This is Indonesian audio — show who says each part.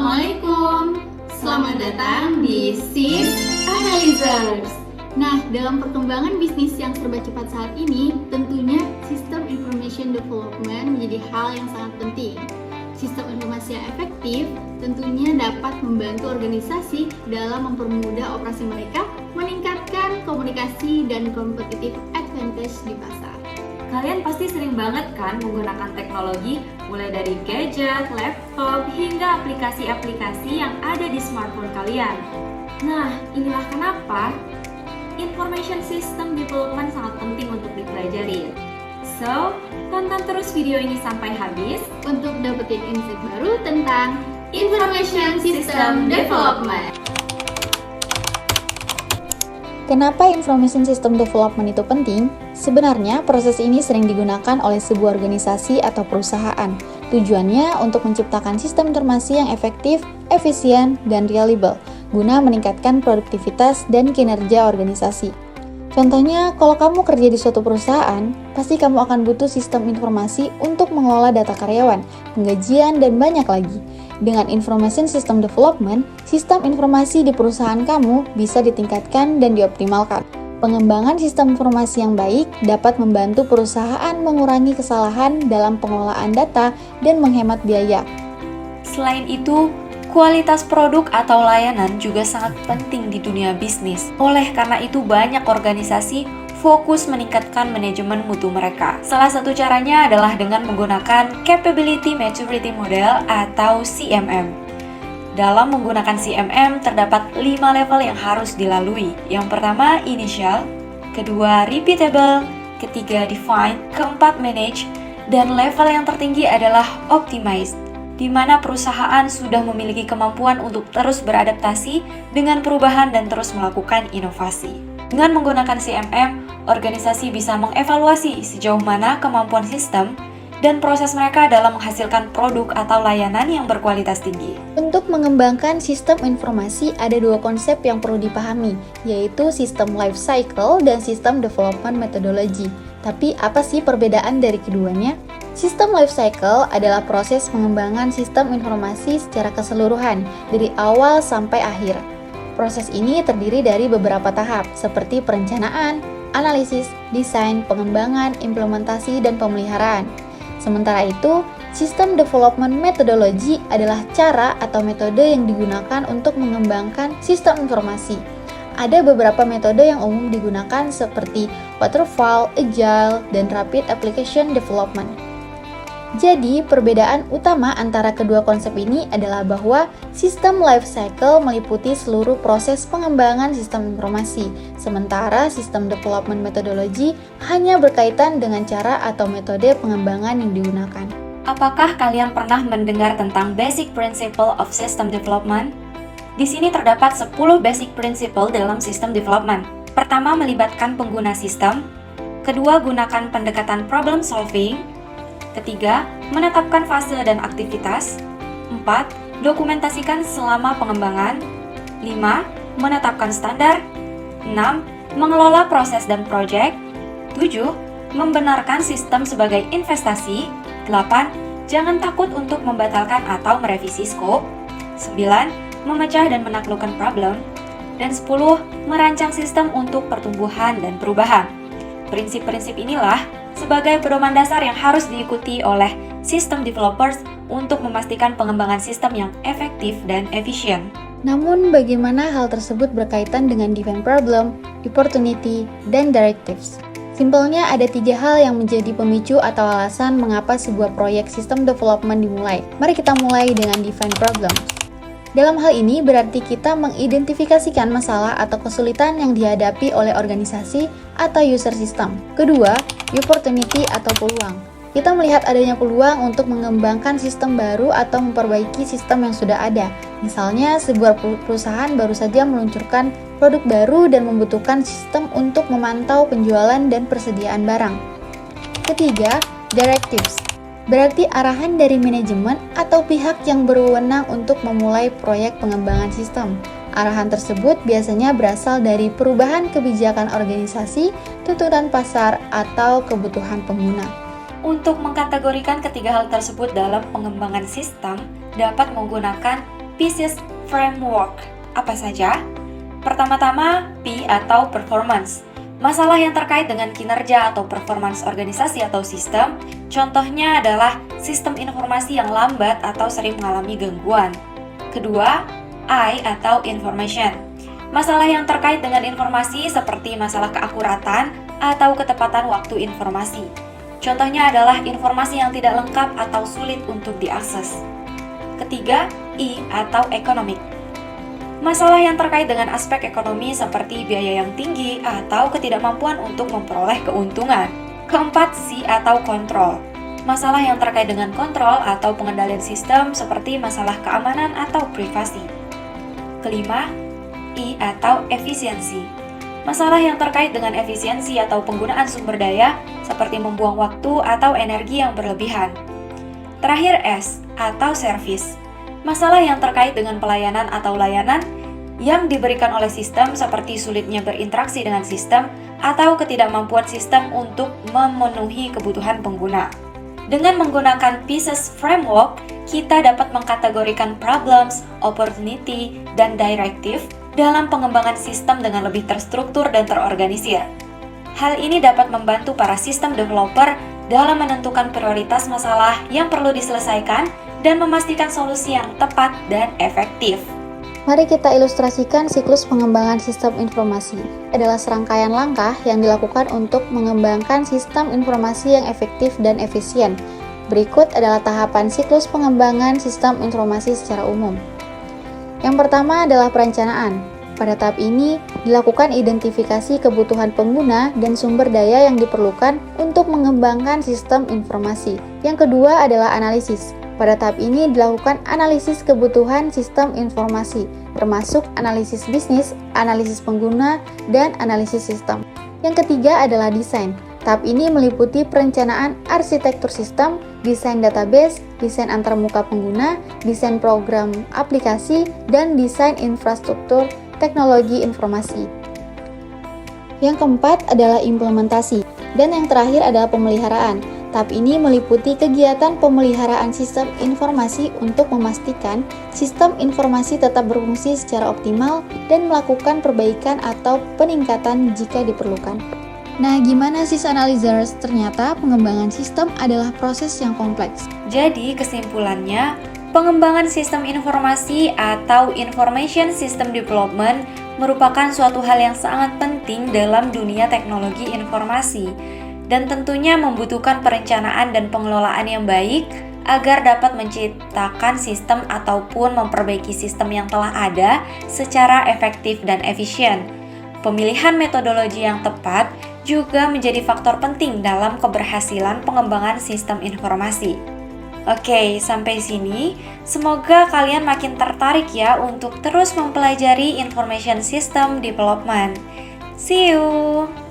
Speaker 1: Assalamualaikum, selamat datang di SIS Analyzers. Nah, dalam perkembangan bisnis yang serba cepat saat ini, tentunya sistem information development menjadi hal yang sangat penting. Sistem informasi yang efektif tentunya dapat membantu organisasi dalam mempermudah operasi mereka, meningkatkan komunikasi dan competitive advantage di pasar.
Speaker 2: Kalian pasti sering banget kan menggunakan teknologi, mulai dari gadget, laptop, hingga aplikasi-aplikasi yang ada di smartphone kalian. Nah, inilah kenapa Information System Development sangat penting untuk dipelajari. So, tonton terus video ini sampai habis
Speaker 1: untuk dapetin insight baru tentang Information System Development.
Speaker 3: Kenapa Information System Development itu penting? Sebenarnya, proses ini sering digunakan oleh sebuah organisasi atau perusahaan. Tujuannya untuk menciptakan sistem informasi yang efektif, efisien, dan reliable, guna meningkatkan produktivitas dan kinerja organisasi. Contohnya, kalau kamu kerja di suatu perusahaan, pasti kamu akan butuh sistem informasi untuk mengelola data karyawan, penggajian, dan banyak lagi. Dengan Information System Development, sistem informasi di perusahaan kamu bisa ditingkatkan dan dioptimalkan. Pengembangan sistem informasi yang baik dapat membantu perusahaan mengurangi kesalahan dalam pengelolaan data dan menghemat biaya.
Speaker 2: Selain itu, kualitas produk atau layanan juga sangat penting di dunia bisnis. Oleh karena itu, banyak organisasi fokus meningkatkan manajemen mutu mereka. Salah satu caranya adalah dengan menggunakan Capability Maturity Model atau CMM. Dalam menggunakan CMM, terdapat 5 level yang harus dilalui. Yang pertama, initial, kedua, repeatable, ketiga, define, keempat, manage, dan level yang tertinggi adalah optimized, di mana perusahaan sudah memiliki kemampuan untuk terus beradaptasi dengan perubahan dan terus melakukan inovasi. Dengan menggunakan CMM, organisasi bisa mengevaluasi sejauh mana kemampuan sistem dan proses mereka dalam menghasilkan produk atau layanan yang berkualitas tinggi.
Speaker 3: Untuk mengembangkan sistem informasi, ada dua konsep yang perlu dipahami, yaitu sistem life cycle dan sistem development methodology. Tapi apa sih perbedaan dari keduanya? Sistem life cycle adalah proses pengembangan sistem informasi secara keseluruhan, dari awal sampai akhir. Proses ini terdiri dari beberapa tahap, seperti perencanaan, analisis, desain, pengembangan, implementasi, dan pemeliharaan. Sementara itu, sistem development methodology adalah cara atau metode yang digunakan untuk mengembangkan sistem informasi. Ada beberapa metode yang umum digunakan seperti waterfall, agile, dan rapid application development. Jadi, perbedaan utama antara kedua konsep ini adalah bahwa sistem life cycle meliputi seluruh proses pengembangan sistem informasi, sementara sistem development methodology hanya berkaitan dengan cara atau metode pengembangan yang digunakan.
Speaker 2: Apakah kalian pernah mendengar tentang Basic Principle of System Development? Di sini terdapat 10 basic principle dalam sistem development. Pertama, melibatkan pengguna sistem. Kedua, gunakan pendekatan problem solving. Ketiga, menetapkan fase dan aktivitas. 4. Dokumentasikan selama pengembangan. 5. Menetapkan standar. 6. Mengelola proses dan proyek. 7. Membenarkan sistem sebagai investasi. 8. Jangan takut untuk membatalkan atau merevisi skop. 9. Memecah dan menaklukkan problem. Dan 10. Merancang sistem untuk pertumbuhan dan perubahan. Prinsip-prinsip inilah sebagai pedoman dasar yang harus diikuti oleh sistem developers untuk memastikan pengembangan sistem yang efektif dan efisien.
Speaker 3: Namun, bagaimana hal tersebut berkaitan dengan define problem, opportunity, dan directives? Simpelnya, ada 3 hal yang menjadi pemicu atau alasan mengapa sebuah proyek sistem development dimulai. Mari kita mulai dengan define problem. Dalam hal ini berarti kita mengidentifikasikan masalah atau kesulitan yang dihadapi oleh organisasi atau user system. Kedua, opportunity atau peluang. Kita melihat adanya peluang untuk mengembangkan sistem baru atau memperbaiki sistem yang sudah ada. Misalnya, sebuah perusahaan baru saja meluncurkan produk baru dan membutuhkan sistem untuk memantau penjualan dan persediaan barang. Ketiga, directives. Berarti arahan dari manajemen atau pihak yang berwenang untuk memulai proyek pengembangan sistem. Arahan tersebut biasanya berasal dari perubahan kebijakan organisasi, tuntutan pasar, atau kebutuhan pengguna.
Speaker 2: Untuk mengkategorikan ketiga hal tersebut dalam pengembangan sistem, dapat menggunakan PISIS Framework. Apa saja? Pertama-tama, P atau performance. Masalah yang terkait dengan kinerja atau performance organisasi atau sistem, contohnya adalah sistem informasi yang lambat atau sering mengalami gangguan. Kedua, I atau information. Masalah yang terkait dengan informasi seperti masalah keakuratan atau ketepatan waktu informasi. Contohnya adalah informasi yang tidak lengkap atau sulit untuk diakses. Ketiga, E atau economic. Masalah yang terkait dengan aspek ekonomi seperti biaya yang tinggi atau ketidakmampuan untuk memperoleh keuntungan. Keempat, C atau kontrol. Masalah yang terkait dengan kontrol atau pengendalian sistem seperti masalah keamanan atau privasi. Kelima, I atau efisiensi. Masalah yang terkait dengan efisiensi atau penggunaan sumber daya seperti membuang waktu atau energi yang berlebihan. Terakhir, S atau service. Masalah yang terkait dengan pelayanan atau layanan yang diberikan oleh sistem seperti sulitnya berinteraksi dengan sistem atau ketidakmampuan sistem untuk memenuhi kebutuhan pengguna. Dengan menggunakan PISIS Framework, kita dapat mengkategorikan problems, opportunity, dan directive dalam pengembangan sistem dengan lebih terstruktur dan terorganisir. Hal ini dapat membantu para sistem developer dalam menentukan prioritas masalah yang perlu diselesaikan dan memastikan solusi yang tepat dan efektif.
Speaker 3: Mari kita ilustrasikan siklus pengembangan sistem informasi. Adalah serangkaian langkah yang dilakukan untuk mengembangkan sistem informasi yang efektif dan efisien. Berikut adalah tahapan siklus pengembangan sistem informasi secara umum. Yang pertama adalah perencanaan. Pada tahap ini, dilakukan identifikasi kebutuhan pengguna dan sumber daya yang diperlukan untuk mengembangkan sistem informasi. Yang kedua adalah analisis. Pada tahap ini dilakukan analisis kebutuhan sistem informasi, termasuk analisis bisnis, analisis pengguna, dan analisis sistem. Yang ketiga adalah desain. Tahap ini meliputi perencanaan arsitektur sistem, desain database, desain antarmuka pengguna, desain program aplikasi, dan desain infrastruktur teknologi informasi. Yang keempat adalah implementasi, dan yang terakhir adalah pemeliharaan. Tahap ini meliputi kegiatan pemeliharaan sistem informasi untuk memastikan sistem informasi tetap berfungsi secara optimal dan melakukan perbaikan atau peningkatan jika diperlukan. Nah, gimana sih analyzers? Ternyata pengembangan sistem adalah proses yang kompleks.
Speaker 2: Jadi, kesimpulannya, pengembangan sistem informasi atau Information System Development merupakan suatu hal yang sangat penting dalam dunia teknologi informasi dan tentunya membutuhkan perencanaan dan pengelolaan yang baik agar dapat menciptakan sistem ataupun memperbaiki sistem yang telah ada secara efektif dan efisien. Pemilihan metodologi yang tepat juga menjadi faktor penting dalam keberhasilan pengembangan sistem informasi. Oke, sampai sini. Semoga kalian makin tertarik ya untuk terus mempelajari Information System Development. See you!